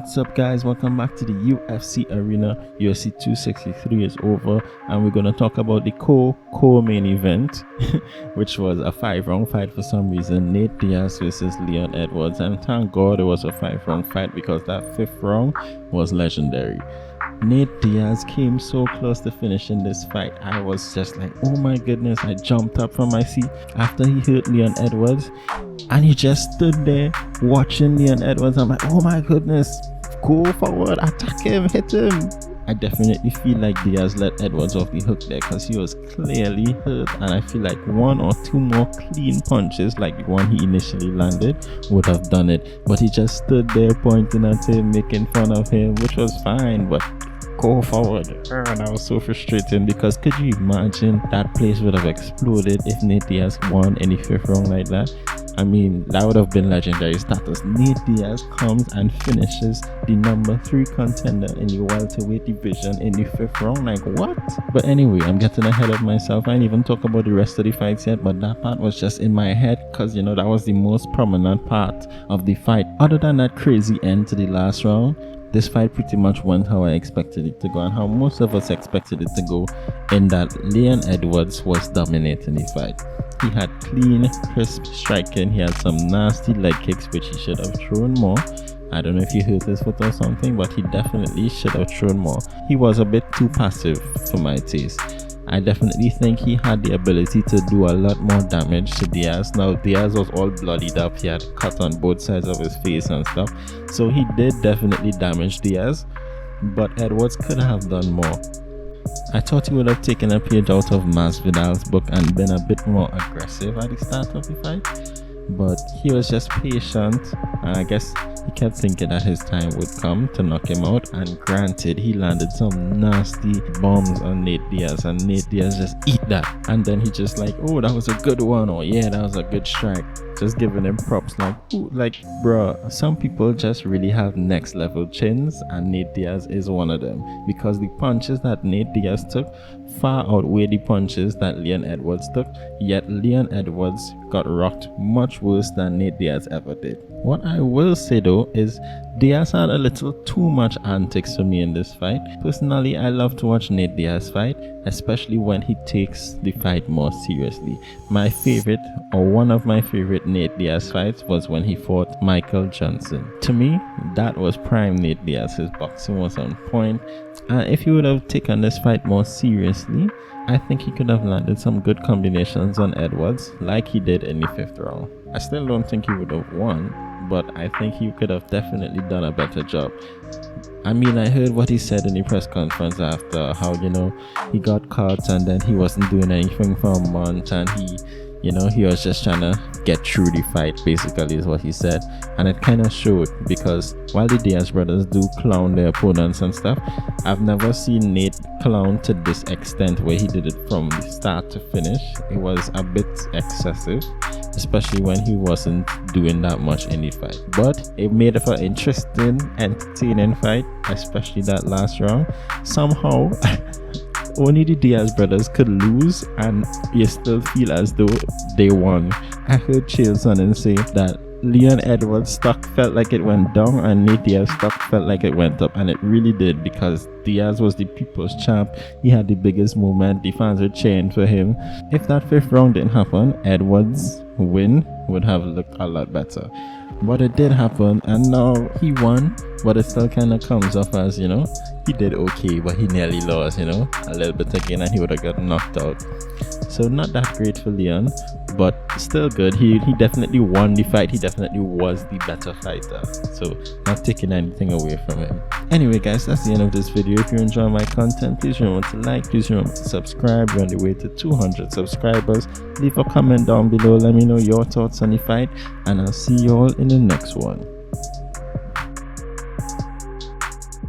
What's up, guys? Welcome back to the UFC arena. UFC 263 is over, and we're going to talk about the co-main event, which was a 5-round fight for some reason. Nate Diaz versus Leon Edwards, and thank God it was a 5-round fight because that 5th round was legendary. Nate Diaz came so close to finishing this fight. I was just like, oh my goodness. I jumped up from my seat after he hurt Leon Edwards, and he just stood there watching Leon Edwards. I'm like, oh my goodness, go forward, attack him, hit him. I definitely feel like Diaz let Edwards off the hook there because he was clearly hurt, and I feel like 1 or 2 more clean punches like the one he initially landed would have done it. But he just stood there pointing at him, making fun of him, which was fine, but go forward. And that was so frustrating because could you imagine that place would have exploded if Nate Diaz won any 5th round like that? I mean, that would have been legendary status. Nate Diaz comes and finishes the number 3 contender in the welterweight division in the 5th round. Like, what? But anyway, I'm getting ahead of myself. I didn't even talk about the rest of the fights yet, but that part was just in my head because, you know, that was the most prominent part of the fight. Other than that crazy end to the last round, this fight pretty much went how I expected it to go and how most of us expected it to go, in that Leon Edwards was dominating the fight. He had clean, crisp striking. He had some nasty leg kicks, which he should have thrown more. I don't know if he hurt his foot or something, but he definitely should have thrown more. He was a bit too passive for my taste. I definitely think he had the ability to do a lot more damage to Diaz. Now, Diaz was all bloodied up. He had cut on both sides of his face and stuff. So he did definitely damage Diaz, but Edwards could have done more. I thought he would have taken a page out of Masvidal's book and been a bit more aggressive at the start of the fight, but he was just patient, and I guess he kept thinking that his time would come to knock him out, and granted, he landed some nasty bombs on Nate Diaz, and Nate Diaz just eat that, and then he just like, oh, that was a good one, or yeah, that was a good strike, just giving him props. Like, ooh, like, bruh, some people just really have next level chins, and Nate Diaz is one of them, because the punches that Nate Diaz took far outweigh the punches that Leon Edwards took, yet Leon Edwards got rocked much worse than Nate Diaz ever did. What I will say though is Diaz had a little too much antics for me in this fight. Personally, I love to watch Nate Diaz fight, especially when he takes the fight more seriously. My favorite, or one of my favorite Nate Diaz fights, was when he fought Michael Johnson. To me, that was prime Nate Diaz. His boxing was on point, and if he would have taken this fight more seriously, I think he could have landed some good combinations on Edwards like he did in the 5th round. I still don't think he would have won, but I think he could have definitely done a better job. I mean, I heard what he said in the press conference after, how, you know, he got caught and then he wasn't doing anything for a month, and he was just trying to get through the fight, basically, is what he said. And it kind of showed, because while the Diaz brothers do clown their opponents and stuff, I've never seen Nate clown to this extent where he did it from the start to finish. It was a bit excessive, especially when he wasn't doing that much in the fight. But it made it an interesting, entertaining fight, especially that last round. Somehow, only the Diaz brothers could lose and you still feel as though they won. I heard Chael Sonnen say that Leon Edwards' stock felt like it went down and Nate Diaz's stock felt like it went up, and it really did, because Diaz was the people's champ. He had the biggest moment. The fans were cheering for him. If that 5th round didn't happen, Edwards' win would have looked a lot better. But it did happen, and now he won, but it still kind of comes off as, you know, he did okay, but he nearly lost, you know, a little bit again, and he would have got knocked out. So not that great for Leon, but still good. He definitely won the fight. He definitely was the better fighter, so not taking anything away from him. Anyway, guys, that's the end of this video. If you enjoy my content, please remember to like, please remember to subscribe. We're on the way to 200 subscribers. Leave a comment down below, let me know your thoughts on the fight, and I'll see you all in the next one.